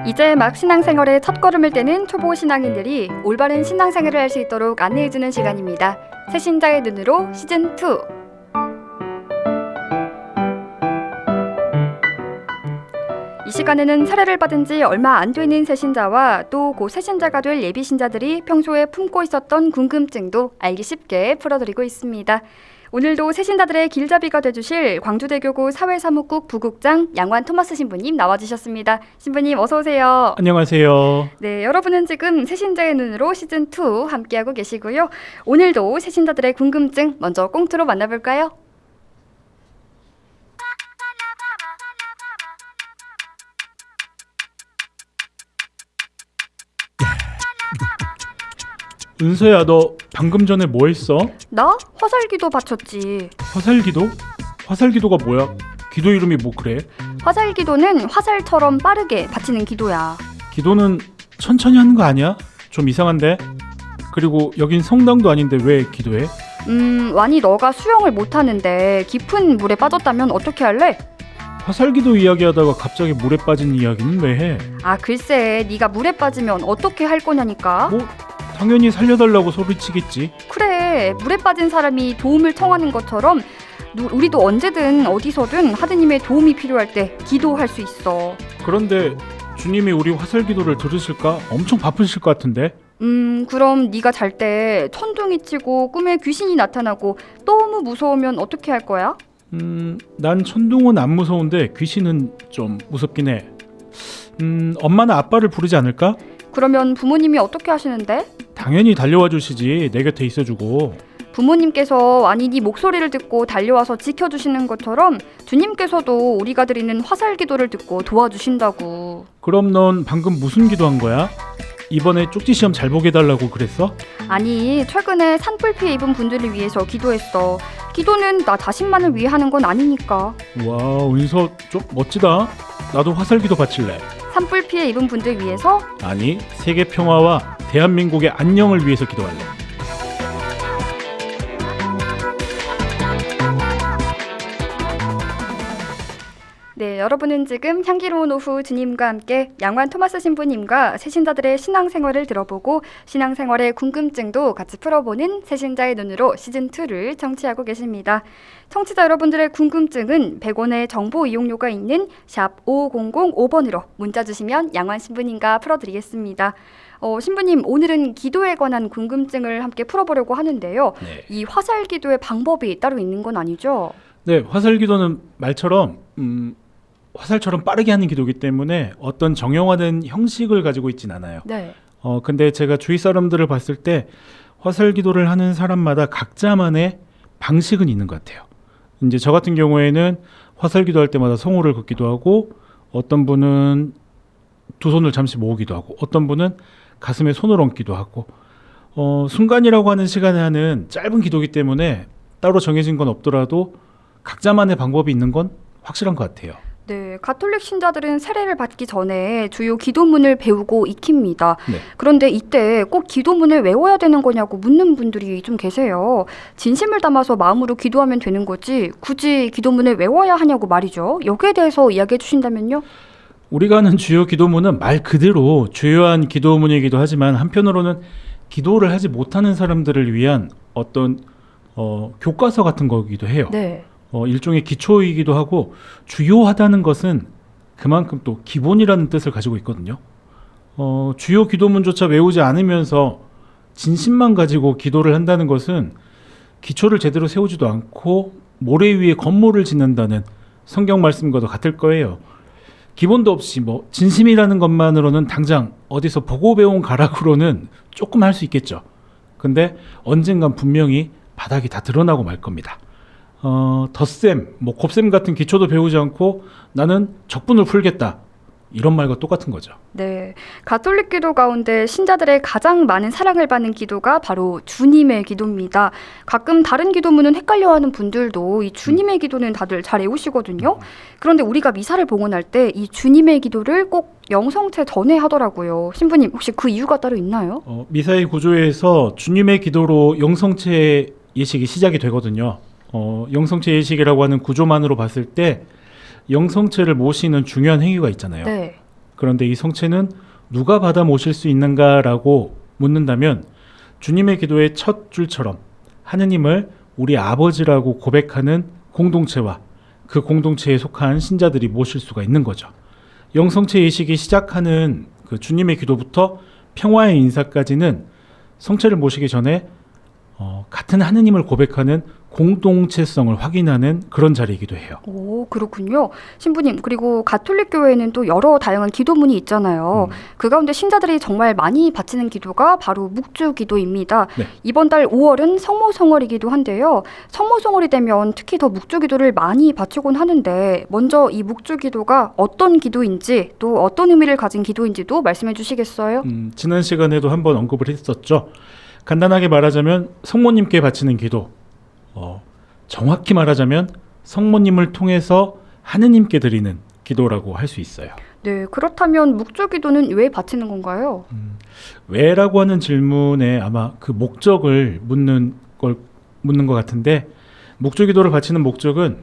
이제 막 신앙생활에 첫걸음을 떼는 초보 신앙인들이 올바른 신앙생활을 할 수 있도록 안내해주는 시간입니다. 새신자의 눈으로 시즌2. 이 시간에는 세례를 받은 지 얼마 안 되는 새신자와 또 곧 새신자가 될 예비신자들이 평소에 품고 있었던 궁금증도 알기 쉽게 풀어드리고 있습니다. 오늘도 새신자들의 길잡이가 되주실 광주대교구 사회사무국 부국장 양환 토마스 신부님 나와주셨습니다. 신부님 어서 오세요. 안녕하세요. 네, 여러분은 지금 새신자의 눈으로 시즌2 함께하고 계시고요. 오늘도 새신자들의 궁금증 먼저 꽁트로 만나볼까요? 은서야, 너 방금 전에 뭐 했어? 나 화살기도 바쳤지. 화살기도? 화살기도가 뭐야? 기도 이름이 뭐 그래? 화살기도는 화살처럼 빠르게 바치는 기도야. 기도는 천천히 하는 거 아니야? 좀 이상한데? 그리고 여긴 성당도 아닌데 왜 기도해? 완이 너가 수영을 못하는데 깊은 물에 빠졌다면 어떻게 할래? 화살기도 이야기하다가 갑자기 물에 빠진 이야기는 왜 해? 아 글쎄, 네가 물에 빠지면 어떻게 할 거냐니까. 뭐 당연히 살려달라고 소리치겠지. 그래, 물에 빠진 사람이 도움을 청하는 것처럼 우리도 언제든 어디서든 하느님의 도움이 필요할 때 기도할 수 있어. 그런데 주님이 우리 화살기도를 들으실까? 엄청 바쁘실 것 같은데? 그럼 네가 잘 때 천둥이 치고 꿈에 귀신이 나타나고 너무 무서우면 어떻게 할 거야? 난 천둥은 안 무서운데 귀신은 좀 무섭긴 해. 엄마나 아빠를 부르지 않을까? 그러면 부모님이 어떻게 하시는데? 당연히 달려와 주시지. 내 곁에 있어주고. 부모님께서 아니 네 목소리를 듣고 달려와서 지켜주시는 것처럼 주님께서도 우리가 드리는 화살기도를 듣고 도와주신다고. 그럼 넌 방금 무슨 기도한 거야? 이번에 쪽지 시험 잘 보게 해달라고 그랬어? 아니, 최근에 산불 피해 입은 분들을 위해서 기도했어. 기도는 나 자신만을 위해 하는 건 아니니까. 와, 은서 좀 멋지다. 나도 화살기도 바칠래. 산불 피해 입은 분들 위해서? 아니, 세계 평화와 대한민국의 안녕을 위해서 기도할래. 네, 여러분은 지금 향기로운 오후 주님과 함께 양환 토마스 신부님과 새신자들의 신앙생활을 들어보고 신앙생활의 궁금증도 같이 풀어보는 새신자의 눈으로 시즌2를 청취하고 계십니다. 청취자 여러분들의 궁금증은 100원의 정보 이용료가 있는 샵 5005번으로 문자 주시면 양환 신부님과 풀어드리겠습니다. 신부님, 오늘은 기도에 관한 궁금증을 함께 풀어보려고 하는데요. 네. 이 화살기도의 방법이 따로 있는 건 아니죠? 네, 화살기도는 말처럼 화살처럼 빠르게 하는 기도이기 때문에 어떤 정형화된 형식을 가지고 있진 않아요. 네. 근데 제가 주위 사람들을 봤을 때 화살기도를 하는 사람마다 각자만의 방식은 있는 것 같아요. 이제 저 같은 경우에는 화살기도 할 때마다 성호를 긋기도 하고, 어떤 분은 두 손을 잠시 모으기도 하고, 어떤 분은 가슴에 손을 얹기도 하고, 순간이라고 하는 시간에 하는 짧은 기도이기 때문에 따로 정해진 건 없더라도 각자만의 방법이 있는 건 확실한 것 같아요. 네, 가톨릭 신자들은 세례를 받기 전에 주요 기도문을 배우고 익힙니다. 네. 그런데 이때 꼭 기도문을 외워야 되는 거냐고 묻는 분들이 좀 계세요. 진심을 담아서 마음으로 기도하면 되는 거지 굳이 기도문을 외워야 하냐고 말이죠. 여기에 대해서 이야기해 주신다면요? 우리가 하는 주요 기도문은 말 그대로 주요한 기도문이기도 하지만, 한편으로는 기도를 하지 못하는 사람들을 위한 어떤 교과서 같은 거기도 해요. 네. 일종의 기초이기도 하고, 주요하다는 것은 그만큼 또 기본이라는 뜻을 가지고 있거든요. 주요 기도문조차 외우지 않으면서 진심만 가지고 기도를 한다는 것은 기초를 제대로 세우지도 않고 모래 위에 건물을 짓는다는 성경 말씀과도 같을 거예요. 기본도 없이 뭐 진심이라는 것만으로는 당장 어디서 보고 배운 가락으로는 조금 할 수 있겠죠. 근데 언젠간 분명히 바닥이 다 드러나고 말 겁니다. 덧셈, 곱셈 같은 기초도 배우지 않고 나는 적분을 풀겠다, 이런 말과 똑같은 거죠. 네, 가톨릭 기도 가운데 신자들의 가장 많은 사랑을 받는 기도가 바로 주님의 기도입니다. 가끔 다른 기도문은 헷갈려하는 분들도 이 주님의 기도는 다들 잘 외우시거든요. 그런데 우리가 미사를 봉헌할 때 이 주님의 기도를 꼭 영성체 전에 하더라고요. 신부님, 혹시 그 이유가 따로 있나요? 미사의 구조에서 주님의 기도로 영성체 예식이 시작이 되거든요. 영성체 예식이라고 하는 구조만으로 봤을 때 영성체를 모시는 중요한 행위가 있잖아요. 네. 그런데 이 성체는 누가 받아 모실 수 있는가라고 묻는다면 주님의 기도의 첫 줄처럼 하느님을 우리 아버지라고 고백하는 공동체와 그 공동체에 속한 신자들이 모실 수가 있는 거죠. 영성체 예식이 시작하는 그 주님의 기도부터 평화의 인사까지는 성체를 모시기 전에 같은 하느님을 고백하는 공동체성을 확인하는 그런 자리이기도 해요. 오, 그렇군요. 신부님, 그리고 가톨릭 교회에는 또 여러 다양한 기도문이 있잖아요. 그 가운데 신자들이 정말 많이 바치는 기도가 바로 묵주 기도입니다. 네. 이번 달 5월은 성모성월이기도 한데요. 성모성월이 되면 특히 더 묵주 기도를 많이 바치곤 하는데 먼저 이 묵주 기도가 어떤 기도인지 또 어떤 의미를 가진 기도인지도 말씀해 주시겠어요? 지난 시간에도 한번 언급을 했었죠. 간단하게 말하자면 성모님께 바치는 기도, 정확히 말하자면 성모님을 통해서 하느님께 드리는 기도라고 할 수 있어요. 네, 그렇다면 묵주 기도는 왜 바치는 건가요? 왜라고 하는 질문에 아마 그 목적을 묻는 것 같은데, 묵주 기도를 바치는 목적은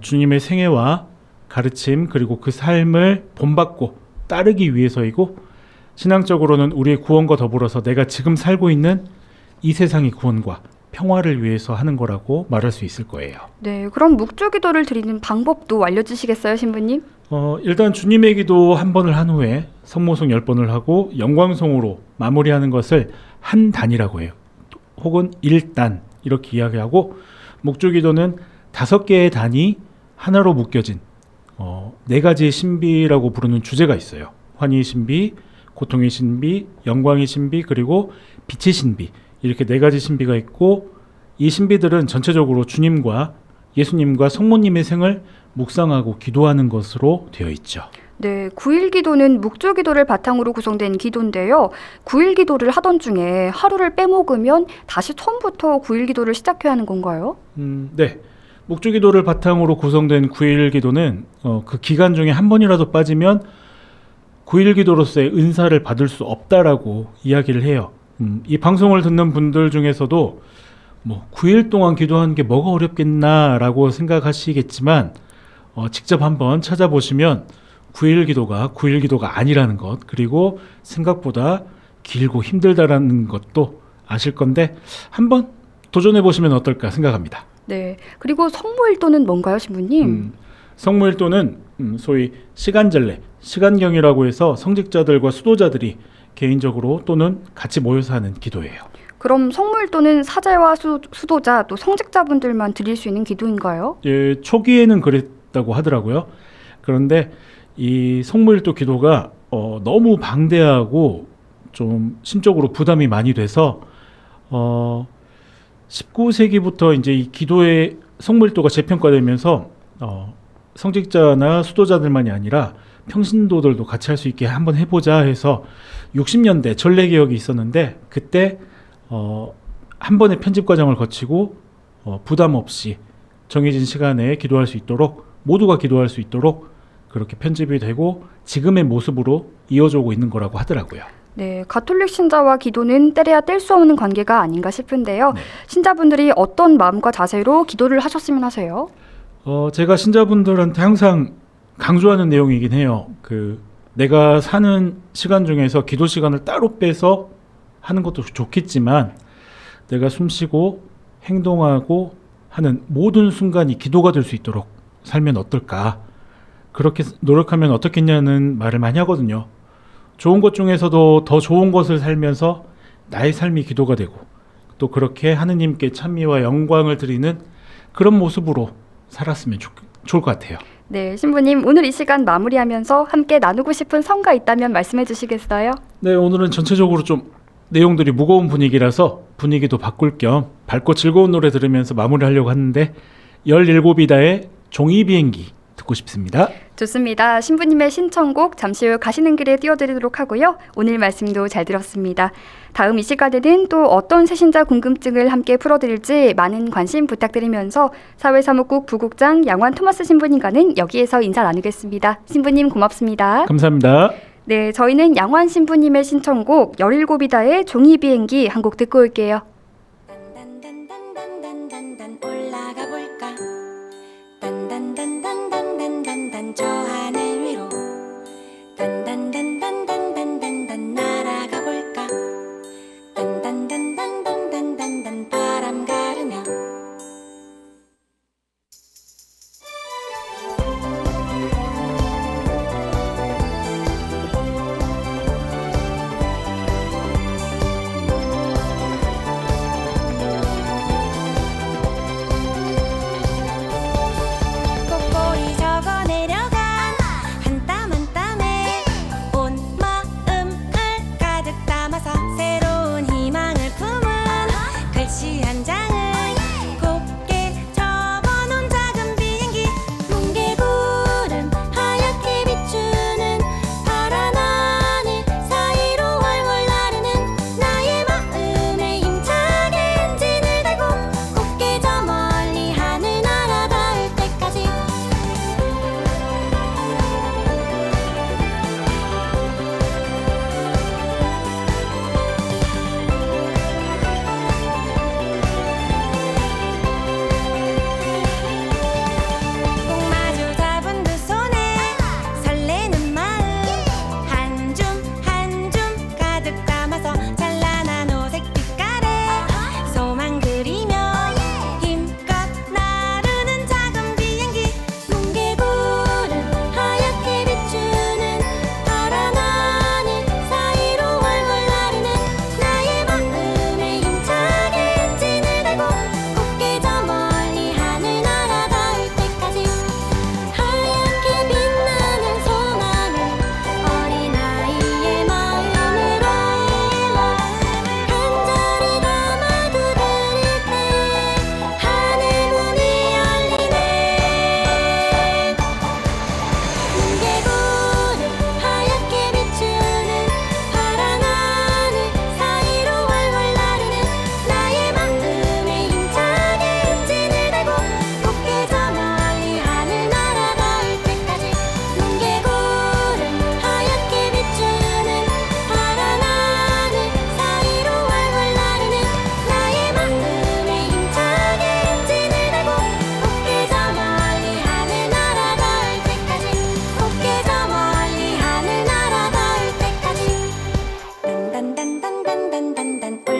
주님의 생애와 가르침 그리고 그 삶을 본받고 따르기 위해서이고, 신앙적으로는 우리의 구원과 더불어서 내가 지금 살고 있는 이 세상의 구원과 평화를 위해서 하는 거라고 말할 수 있을 거예요. 네, 그럼 묵주 기도를 드리는 방법도 알려주시겠어요, 신부님? 일단 주님의 기도 한 번을 한 후에 성모송 10번을 하고 영광송으로 마무리하는 것을 한 단이라고 해요. 혹은 1단 이렇게 이야기하고, 묵주 기도는 5개의 단이 하나로 묶여진 4가지의 신비라고 부르는 주제가 있어요. 환희의 신비, 고통의 신비, 영광의 신비, 그리고 빛의 신비, 이렇게 4가지 신비가 있고, 이 신비들은 전체적으로 주님과 예수님과 성모님의 생을 묵상하고 기도하는 것으로 되어 있죠. 네, 9일 기도는 묵주 기도를 바탕으로 구성된 기도인데요. 9일 기도를 하던 중에 하루를 빼먹으면 다시 처음부터 9일 기도를 시작해야 하는 건가요? 네. 묵주 기도를 바탕으로 구성된 9일 기도는 그 기간 중에 한 번이라도 빠지면 9일 기도로서의 은사를 받을 수 없다라고 이야기를 해요. 이 방송을 듣는 분들 중에서도 9일 동안 기도하는 게 뭐가 어렵겠나라고 생각하시겠지만, 직접 한번 찾아보시면 9일 기도가 아니라는 것, 그리고 생각보다 길고 힘들다라는 것도 아실 건데 한번 도전해 보시면 어떨까 생각합니다. 네, 그리고 성모일도는 뭔가요, 신부님? 성모일도는 소위 시간절례, 시간경이라고 해서 성직자들과 수도자들이 개인적으로 또는 같이 모여서 하는 기도예요. 그럼 성모일도는 사제와 수도자 또 성직자분들만 드릴 수 있는 기도인가요? 예, 초기에는 그랬다고 하더라고요. 그런데 이 성모일도 기도가 너무 방대하고 좀 심적으로 부담이 많이 돼서 19세기부터 이제 이 기도의 성모일도가 재평가되면서 성직자나 수도자들만이 아니라 평신도들도 같이 할 수 있게 한번 해보자 해서 60년대 전례개혁이 있었는데, 그때 한 번의 편집 과정을 거치고 부담 없이 정해진 시간에 기도할 수 있도록, 모두가 기도할 수 있도록 그렇게 편집이 되고 지금의 모습으로 이어져 오고 있는 거라고 하더라고요. 네, 가톨릭 신자와 기도는 떼려야 뗄 수 없는 관계가 아닌가 싶은데요. 네. 신자분들이 어떤 마음과 자세로 기도를 하셨으면 하세요? 제가 신자분들한테 항상 강조하는 내용이긴 해요. 내가 사는 시간 중에서 기도 시간을 따로 빼서 하는 것도 좋겠지만, 내가 숨쉬고 행동하고 하는 모든 순간이 기도가 될 수 있도록 살면 어떨까, 그렇게 노력하면 어떻겠냐는 말을 많이 하거든요. 좋은 것 중에서도 더 좋은 것을 살면서 나의 삶이 기도가 되고, 또 그렇게 하느님께 찬미와 영광을 드리는 그런 모습으로 살았으면 좋을 것 같아요. 네, 신부님, 오늘 이 시간 마무리하면서 함께 나누고 싶은 성가 있다면 말씀해 주시겠어요? 네, 오늘은 전체적으로 좀 내용들이 무거운 분위기라서 분위기도 바꿀 겸 밝고 즐거운 노래 들으면서 마무리하려고 하는데, 17이다의 종이비행기 듣고 싶습니다. 좋습니다. 신부님의 신청곡 잠시 후 가시는 길에 띄워드리도록 하고요. 오늘 말씀도 잘 들었습니다. 다음 이 시간에는 또 어떤 새신자 궁금증을 함께 풀어드릴지 많은 관심 부탁드리면서 사회사무국 부국장 양환 토마스 신부님과는 여기에서 인사 나누겠습니다. 신부님 고맙습니다. 감사합니다. 네, 저희는 양환 신부님의 신청곡 17이다의 종이비행기 한 곡 듣고 올게요. 딴딴딴딴딴딴 단